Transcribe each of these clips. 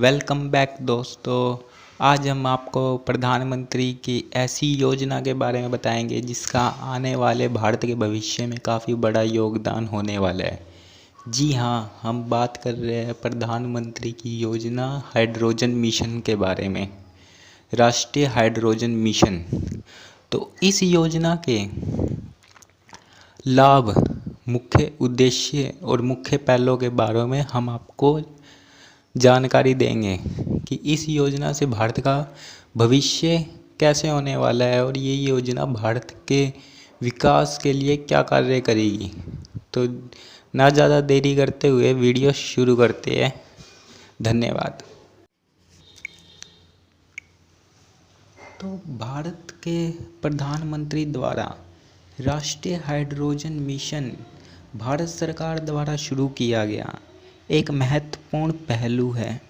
Welcome back दोस्तों। आज हम आपको प्रधानमंत्री की ऐसी योजना के बारे में बताएंगे जिसका आने वाले भारत के भविष्य में काफ़ी बड़ा योगदान होने वाला है। जी हाँ, हम बात कर रहे हैं प्रधानमंत्री की योजना हाइड्रोजन मिशन के बारे में। राष्ट्रीय हाइड्रोजन मिशन। तो इस योजना के लाभ, मुख्य उद्देश्य और मुख्य पहलों के बारे में हम आपको जानकारी देंगे कि इस योजना से भारत का भविष्य कैसे होने वाला है और ये योजना भारत के विकास के लिए क्या कार्य करेगी। तो ना ज़्यादा देरी करते हुए वीडियो शुरू करते हैं। धन्यवाद। तो भारत के प्रधानमंत्री द्वारा राष्ट्रीय हाइड्रोजन मिशन भारत सरकार द्वारा शुरू किया गया एक महत्वपूर्ण पहलू है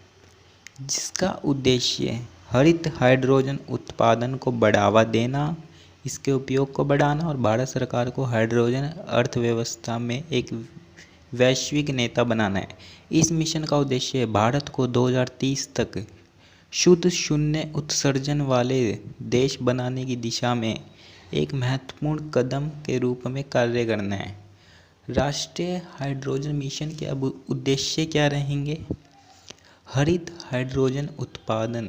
जिसका उद्देश्य हरित हाइड्रोजन उत्पादन को बढ़ावा देना, इसके उपयोग को बढ़ाना और भारत सरकार को हाइड्रोजन अर्थव्यवस्था में एक वैश्विक नेता बनाना है। इस मिशन का उद्देश्य भारत को 2030 तक शुद्ध शून्य उत्सर्जन वाले देश बनाने की दिशा में एक महत्वपूर्ण कदम के रूप में कार्य करना है। राष्ट्रीय हाइड्रोजन मिशन के अब उद्देश्य क्या रहेंगे? हरित हाइड्रोजन उत्पादन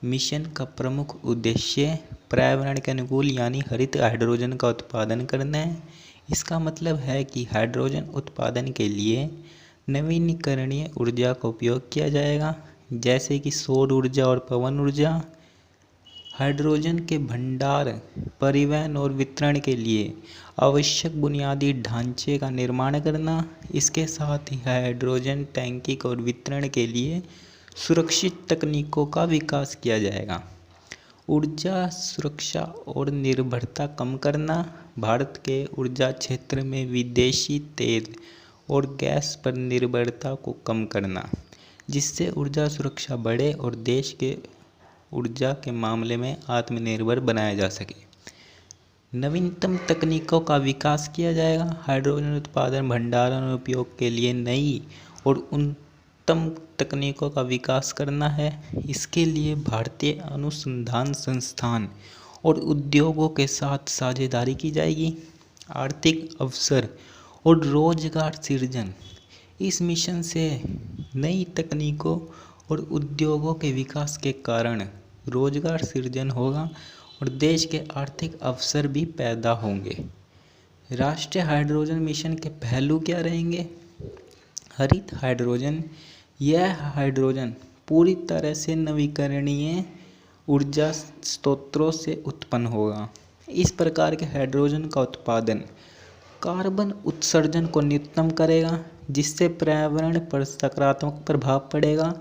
मिशन का प्रमुख उद्देश्य पर्यावरण के अनुकूल यानी हरित हाइड्रोजन का उत्पादन करना है। इसका मतलब है कि हाइड्रोजन उत्पादन के लिए नवीनीकरणीय ऊर्जा का उपयोग किया जाएगा, जैसे कि सौर ऊर्जा और पवन ऊर्जा। हाइड्रोजन के भंडार, परिवहन और वितरण के लिए आवश्यक बुनियादी ढांचे का निर्माण करना। इसके साथ ही हाइड्रोजन टैंकिंग और वितरण के लिए सुरक्षित तकनीकों का विकास किया जाएगा। ऊर्जा सुरक्षा और निर्भरता कम करना। भारत के ऊर्जा क्षेत्र में विदेशी तेल और गैस पर निर्भरता को कम करना, जिससे ऊर्जा सुरक्षा बढ़े और देश के ऊर्जा के मामले में आत्मनिर्भर बनाया जा सके। नवीनतम तकनीकों का विकास किया जाएगा। हाइड्रोजन उत्पादन, भंडारण और उपयोग के लिए नई और उन्नतम तकनीकों का विकास करना है। इसके लिए भारतीय अनुसंधान संस्थान और उद्योगों के साथ साझेदारी की जाएगी। आर्थिक अवसर और रोजगार सृजन। इस मिशन से नई तकनीकों और उद्योगों के विकास के कारण रोजगार सृजन होगा और देश के आर्थिक अवसर भी पैदा होंगे। राष्ट्रीय हाइड्रोजन मिशन के पहलू क्या रहेंगे? हरित हाइड्रोजन। यह हाइड्रोजन पूरी तरह से नवीकरणीय ऊर्जा स्रोतों से उत्पन्न होगा। इस प्रकार के हाइड्रोजन का उत्पादन कार्बन उत्सर्जन को न्यूनतम करेगा, जिससे पर्यावरण पर सकारात्मक प्रभाव पड़ेगा।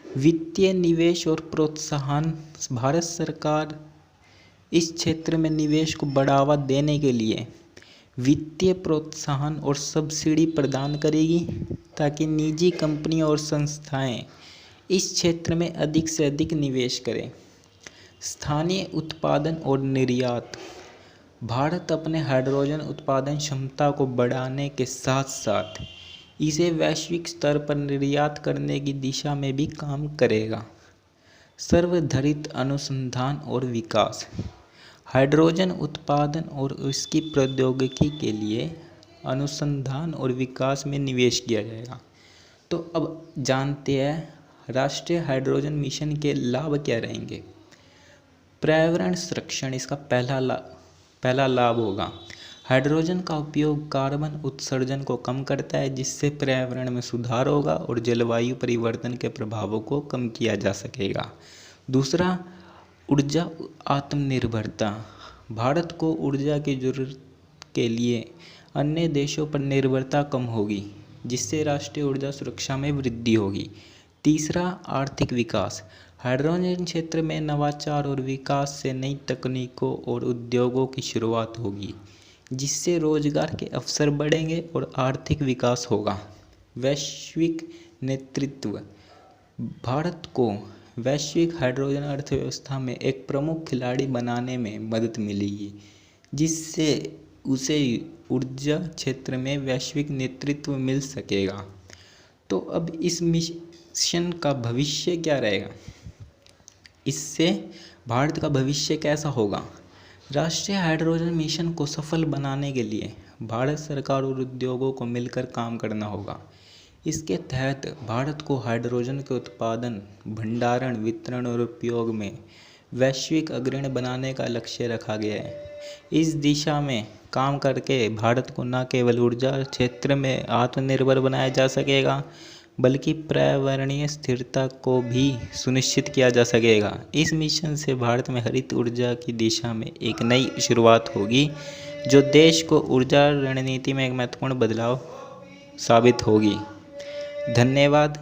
वित्तीय निवेश और प्रोत्साहन। भारत सरकार इस क्षेत्र में निवेश को बढ़ावा देने के लिए वित्तीय प्रोत्साहन और सब्सिडी प्रदान करेगी, ताकि निजी कंपनियां और संस्थाएं इस क्षेत्र में अधिक से अधिक निवेश करें। स्थानीय उत्पादन और निर्यात। भारत अपने हाइड्रोजन उत्पादन क्षमता को बढ़ाने के साथ साथ इसे वैश्विक स्तर पर निर्यात करने की दिशा में भी काम करेगा। सर्वधारित अनुसंधान और विकास। हाइड्रोजन उत्पादन और उसकी प्रौद्योगिकी के लिए अनुसंधान और विकास में निवेश किया जाएगा। तो अब जानते हैं राष्ट्रीय हाइड्रोजन मिशन के लाभ क्या रहेंगे। पर्यावरण संरक्षण इसका पहला लाभ होगा। हाइड्रोजन का उपयोग कार्बन उत्सर्जन को कम करता है, जिससे पर्यावरण में सुधार होगा और जलवायु परिवर्तन के प्रभावों को कम किया जा सकेगा। दूसरा, ऊर्जा आत्मनिर्भरता। भारत को ऊर्जा की जरूरत के लिए अन्य देशों पर निर्भरता कम होगी, जिससे राष्ट्रीय ऊर्जा सुरक्षा में वृद्धि होगी। तीसरा, आर्थिक विकास। हाइड्रोजन क्षेत्र में नवाचार और विकास से नई तकनीकों और उद्योगों की शुरुआत होगी, जिससे रोजगार के अवसर बढ़ेंगे और आर्थिक विकास होगा। वैश्विक नेतृत्व। भारत को वैश्विक हाइड्रोजन अर्थव्यवस्था में एक प्रमुख खिलाड़ी बनाने में मदद मिलेगी, जिससे उसे ऊर्जा क्षेत्र में वैश्विक नेतृत्व मिल सकेगा। तो अब इस मिशन का भविष्य क्या रहेगा, इससे भारत का भविष्य कैसा होगा। राष्ट्रीय हाइड्रोजन मिशन को सफल बनाने के लिए भारत सरकार और उद्योगों को मिलकर काम करना होगा। इसके तहत भारत को हाइड्रोजन के उत्पादन, भंडारण, वितरण और उपयोग में वैश्विक अग्रणी बनाने का लक्ष्य रखा गया है। इस दिशा में काम करके भारत को न केवल ऊर्जा क्षेत्र में आत्मनिर्भर बनाया जा सकेगा, बल्कि पर्यावरणीय स्थिरता को भी सुनिश्चित किया जा सकेगा। इस मिशन से भारत में हरित ऊर्जा की दिशा में एक नई शुरुआत होगी, जो देश को ऊर्जा रणनीति में एक महत्वपूर्ण बदलाव साबित होगी। धन्यवाद।